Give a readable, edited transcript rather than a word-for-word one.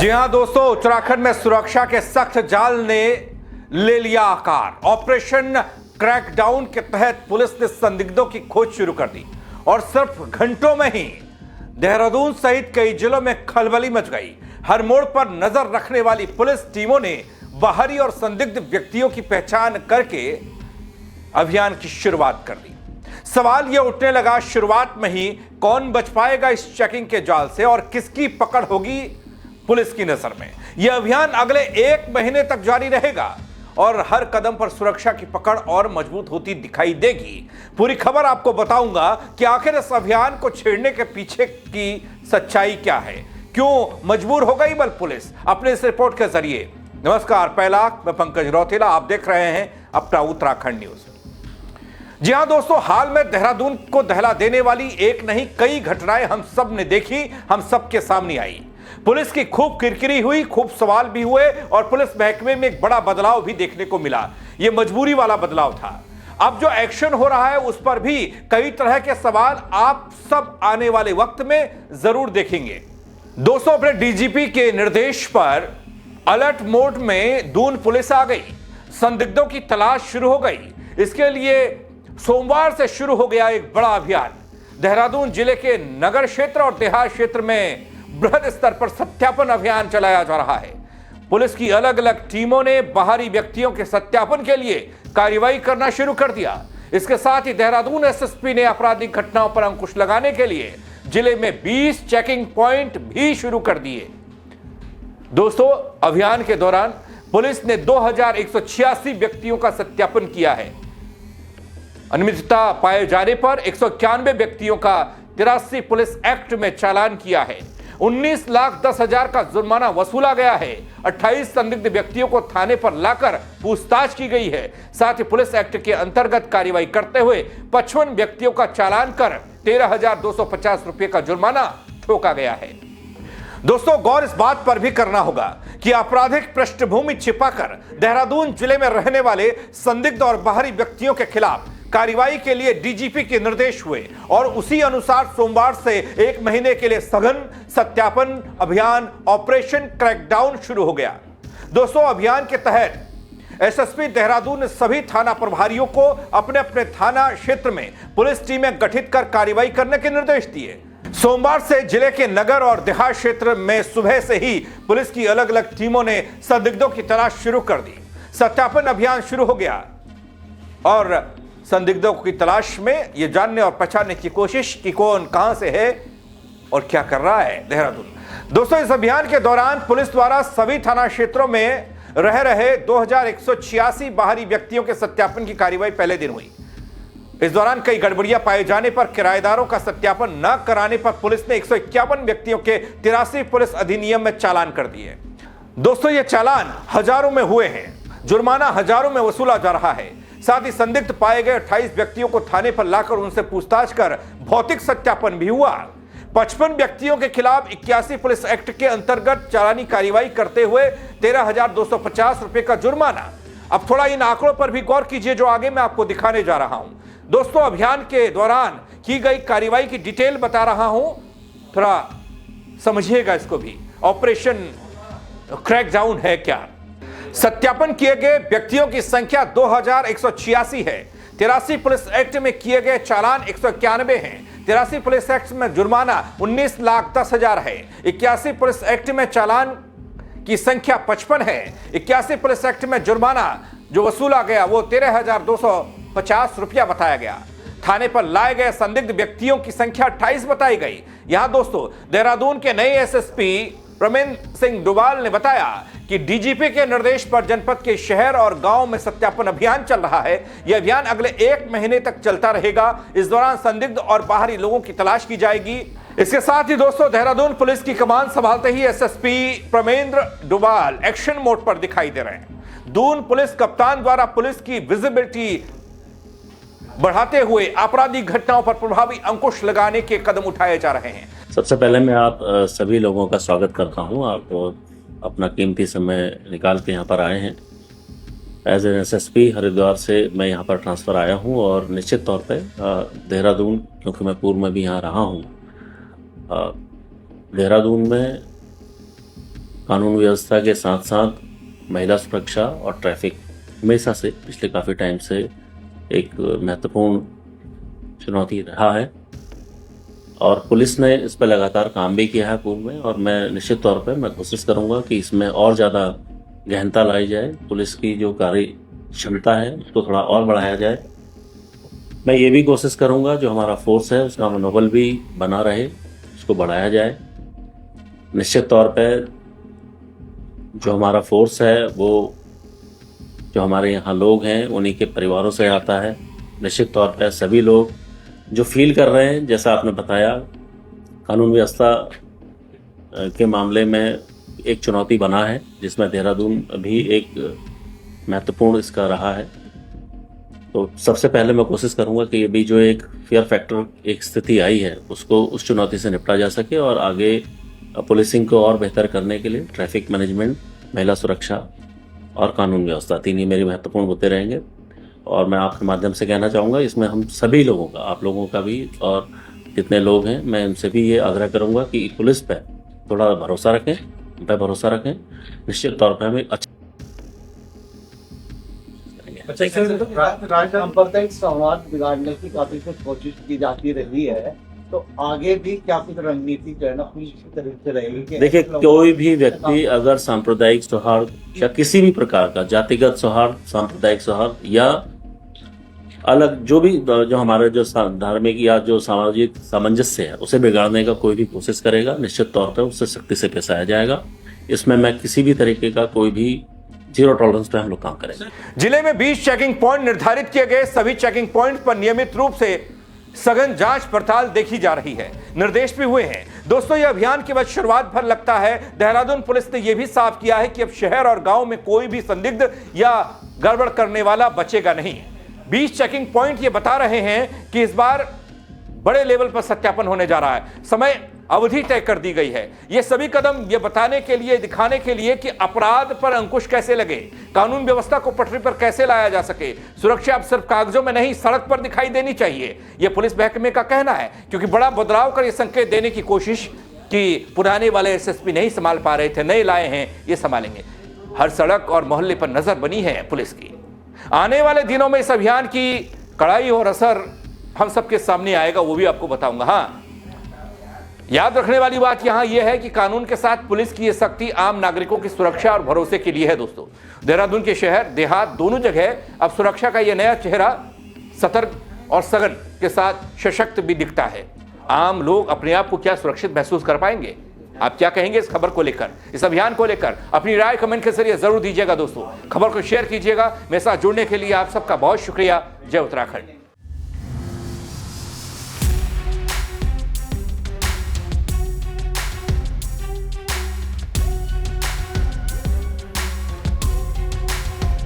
जी हां दोस्तों, उत्तराखंड में सुरक्षा के सख्त जाल ने ले लिया आकार। ऑपरेशन क्रैकडाउन के तहत पुलिस ने संदिग्धों की खोज शुरू कर दी और सिर्फ घंटों में ही देहरादून सहित कई जिलों में खलबली मच गई। हर मोड़ पर नजर रखने वाली पुलिस टीमों ने बाहरी और संदिग्ध व्यक्तियों की पहचान करके अभियान की शुरुआत कर दी। सवाल यह उठने लगा शुरुआत में ही कौन बच पाएगा इस चेकिंग के जाल से और किसकी पकड़ होगी पुलिस की नजर में। यह अभियान अगले 1 महीने तक जारी रहेगा और हर कदम पर सुरक्षा की पकड़ और मजबूत होती दिखाई देगी। पूरी खबर आपको बताऊंगा कि आखिर इस अभियान को छेड़ने के पीछे की सच्चाई क्या है, क्यों मजबूर हो गई बल पुलिस अपने इस रिपोर्ट के जरिए। नमस्कार, पहला मैं पंकज रौतेला, आप देख रहे हैं अपना उत्तराखंड न्यूज। जी हां दोस्तों, हाल में देहरादून को दहला देने वाली एक नहीं कई घटनाएं हम सब ने देखी, हम सब के सामने आई। पुलिस की खूब किरकिरी हुई, खूब सवाल भी हुए और पुलिस महकमे में एक बड़ा बदलाव भी देखने को मिला। यह मजबूरी वाला बदलाव था। अब जो एक्शन हो रहा है उस पर भी कई तरह के सवाल आप सब आने वाले वक्त में जरूर देखेंगे। दोस्तों, अपने डीजीपी के निर्देश पर अलर्ट मोड में दून पुलिस आ गई। संदिग्धों की तलाश शुरू हो गई। इसके लिए सोमवार से शुरू हो गया एक बड़ा अभियान। देहरादून जिले के नगर क्षेत्र और देहात क्षेत्र में बृहद स्तर पर सत्यापन अभियान चलाया जा रहा है। पुलिस की अलग अलग टीमों ने बाहरी व्यक्तियों के सत्यापन के लिए कार्रवाई करना शुरू कर दिया। इसके साथ ही देहरादून एसएसपी ने आपराधिक घटनाओं पर अंकुश लगाने के लिए जिले में 20 चेकिंग पॉइंट भी शुरू कर दिए। दोस्तों, अभियान के दौरान पुलिस ने 2186 व्यक्तियों का सत्यापन किया है। अनियमितता पाए जाने पर 191 व्यक्तियों का 83 पुलिस एक्ट में चालान किया है। 19,10,000 का जुर्माना वसूला गया है। 28 संदिग्ध व्यक्तियों को थाने पर लाकर पूछताछ की गई है। साथ ही पुलिस एक्ट के अंतर्गत कार्रवाई करते हुए 55 व्यक्तियों का चालान कर 13,250 रुपए का जुर्माना ठोका गया है। दोस्तों, गौर इस बात पर भी करना होगा कि आपराधिक पृष्ठभूमि छिपाकर देहरादून जिले में रहने वाले संदिग्ध और बाहरी व्यक्तियों के खिलाफ कार्रवाई के लिए डीजीपी के निर्देश हुए और उसी अनुसार सोमवार से 1 महीने के लिए सघन सत्यापन अभियान ऑपरेशन क्रैकडाउन शुरू हो गया। दोस्तों, अभियान के तहत एसएसपी देहरादून ने सभी थाना प्रभारियों को अपने अपने थाना क्षेत्र में पुलिस टीमें गठित कर कार्रवाई करने के निर्देश दिए। सोमवार से जिले के नगर और देहात क्षेत्र में सुबह से ही पुलिस की अलग अलग टीमों ने संदिग्धों की तलाश शुरू कर दी। सत्यापन अभियान शुरू हो गया और संदिग्धों की तलाश में यह जानने और पहचानने की कोशिश कि कौन कहां से है और क्या कर रहा है देहरादून। दोस्तों, इस अभियान के दौरान पुलिस द्वारा सभी थाना क्षेत्रों में रह रहे 2186 बाहरी व्यक्तियों के सत्यापन की कार्रवाई पहले दिन हुई। इस दौरान कई गड़बड़ियां पाए जाने पर किराएदारों का सत्यापन न कराने पर पुलिस ने 151 व्यक्तियों के 83 पुलिस अधिनियम में चालान कर दिए। दोस्तों, ये चालान हजारों में हुए हैं, जुर्माना हजारों में वसूला जा रहा है। साथ ही संदिग्ध पाए गए 28 व्यक्तियों को थाने पर लाकर उनसे पूछताछ कर भौतिक सत्यापन भी हुआ। 55 व्यक्तियों के खिलाफ 81 पुलिस एक्ट के अंतर्गत चालानी कार्रवाई करते हुए 13,250 रुपए का जुर्माना। अब थोड़ा इन आंकड़ों पर भी गौर कीजिए जो आगे मैं आपको दिखाने जा रहा हूं। दोस्तों, अभियान के दौरान की गई कार्रवाई की डिटेल बता रहा हूं, थोड़ा समझिएगा इसको भी। ऑपरेशन क्रैकडाउन है क्या? सत्यापन किए गए व्यक्तियों की संख्या 2186 है। 83 पुलिस एक्ट में किए गए चालान 191 हैं। 83 पुलिस एक्ट में जुर्माना 19,10,000 है। 81 पुलिस एक्ट में चालान की संख्या 55 है। 81 पुलिस एक्ट में जुर्माना जो वसूला गया वो 13,250 रुपया बताया गया। थाने पर लाए गए संदिग्ध व्यक्तियों की संख्या 28 बताई गई। यहां दोस्तों, देहरादून के नए एसएसपी प्रमेंद्र सिंह डोभाल ने बताया कि डीजीपी के निर्देश पर जनपद के शहर और गांव में सत्यापन अभियान चल रहा है। यह अभियान अगले 1 महीने तक चलता रहेगा। इस दौरान संदिग्ध और बाहरी लोगों की तलाश की जाएगी। इसके साथ ही दोस्तों, देहरादून पुलिस की कमान संभालते ही SSP Pramendra Dobhal action mode पर दिखाई दे रहे हैं। दून पुलिस कप्तान द्वारा पुलिस की विजिबिलिटी बढ़ाते हुए आपराधिक घटनाओं पर प्रभावी अंकुश लगाने के कदम उठाए जा रहे हैं। सबसे पहले मैं आप सभी लोगों का स्वागत करता हूं। आप अपना कीमती समय निकाल के यहाँ पर आए हैं। एज एन एसएसपी हरिद्वार से मैं यहाँ पर ट्रांसफ़र आया हूँ और निश्चित तौर पे देहरादून, क्योंकि मैं पूर्व में भी यहाँ रहा हूँ, देहरादून में कानून व्यवस्था के साथ साथ महिला सुरक्षा और ट्रैफिक हमेशा से पिछले काफ़ी टाइम से एक महत्वपूर्ण चुनौती रहा है और पुलिस ने इस पर लगातार काम भी किया है पूर्व में, और मैं निश्चित तौर पर मैं कोशिश करूंगा कि इसमें और ज़्यादा गहनता लाई जाए, पुलिस की जो कार्य क्षमता है उसको थोड़ा और बढ़ाया जाए। मैं ये भी कोशिश करूंगा जो हमारा फोर्स है उसका मनोबल भी बना रहे, उसको बढ़ाया जाए। निश्चित तौर पर जो हमारा फोर्स है वो जो हमारे यहाँ लोग हैं उन्हीं के परिवारों से आता है। निश्चित तौर पर सभी लोग जो फील कर रहे हैं, जैसा आपने बताया, कानून व्यवस्था के मामले में एक चुनौती बना है जिसमें देहरादून भी एक महत्वपूर्ण इसका रहा है। तो सबसे पहले मैं कोशिश करूंगा कि ये भी जो एक फियर फैक्टर एक स्थिति आई है उसको उस चुनौती से निपटा जा सके और आगे पुलिसिंग को और बेहतर करने के लिए ट्रैफिक मैनेजमेंट, महिला सुरक्षा और कानून व्यवस्था, तीन ही मेरी महत्वपूर्ण मुद्दे रहेंगे। और मैं आपके माध्यम से कहना चाहूँगा इसमें हम सभी लोगों का, आप लोगों का भी और जितने लोग हैं, मैं उनसे भी ये आग्रह करूँगा कि पुलिस पर थोड़ा भरोसा रखें, उन पर भरोसा रखें। निश्चित तौर पर हमें सांप्रदायिक संवाद बिगाड़ने की काफी कुछ कोशिश की जाती रही है, तो आगे भी क्या कुछ रणनीति जो है ना पुलिस की तरफ से रहेगी? देखिए, कोई भी व्यक्ति अगर सांप्रदायिक सौहार्द या किसी भी प्रकार का जातिगत सौहार्द, सांप्रदायिक सौहार्द या अलग जो हमारे जो धार्मिक या जो सामाजिक सामंजस्य है उसे बिगाड़ने का कोई भी कोशिश करेगा, निश्चित तौर पर उससे सख्ती से पेश आया जाएगा। इसमें मैं किसी भी तरीके का कोई भी जीरो टॉलरेंस पे हम लोग काम करेंगे। जिले में 20 चेकिंग पॉइंट निर्धारित किए गए, सभी चेकिंग पॉइंट पर नियमित रूप से सघन जांच पड़ताल देखी जा रही है, निर्देश भी हुए हैं। दोस्तों, यह अभियान केवल शुरुआत भर लगता है। देहरादून पुलिस ने यह भी साफ किया है कि अब शहर और गांव में कोई भी संदिग्ध या गड़बड़ करने वाला बचेगा नहीं। 20 चेकिंग पॉइंट ये बता रहे हैं कि इस बार बड़े लेवल पर सत्यापन होने जा रहा है। समय अवधि तय कर दी गई है। ये सभी कदम ये बताने के लिए, दिखाने के लिए कि अपराध पर अंकुश कैसे लगे, कानून व्यवस्था को पटरी पर कैसे लाया जा सके। सुरक्षा अब सिर्फ कागजों में नहीं, सड़क पर दिखाई देनी चाहिए, ये पुलिस महकमे का कहना है। क्योंकि बड़ा बदलाव कर ये संकेत देने की कोशिश कि पुराने वाले एसएसपी नहीं संभाल पा रहे थे, नए लाए हैं, ये संभालेंगे। हर सड़क और मोहल्ले पर नजर बनी है पुलिस की। आने वाले दिनों में इस अभियान की कड़ाई और असर हम सबके सामने आएगा, वो भी आपको बताऊंगा। हाँ, याद रखने वाली बात यहां यह है कि कानून के साथ पुलिस की यह सख्ती आम नागरिकों की सुरक्षा और भरोसे के लिए है। दोस्तों, देहरादून के शहर देहात दोनों जगह अब सुरक्षा का यह नया चेहरा सतर्क और सघन के साथ सशक्त भी दिखता है। आम लोग अपने आप को क्या सुरक्षित महसूस कर पाएंगे? आप क्या कहेंगे इस खबर को लेकर, इस अभियान को लेकर? अपनी राय कमेंट के जरिए जरूर दीजिएगा। दोस्तों, खबर को शेयर कीजिएगा। मेरे साथ जुड़ने के लिए आप सबका बहुत शुक्रिया। जय उत्तराखंड।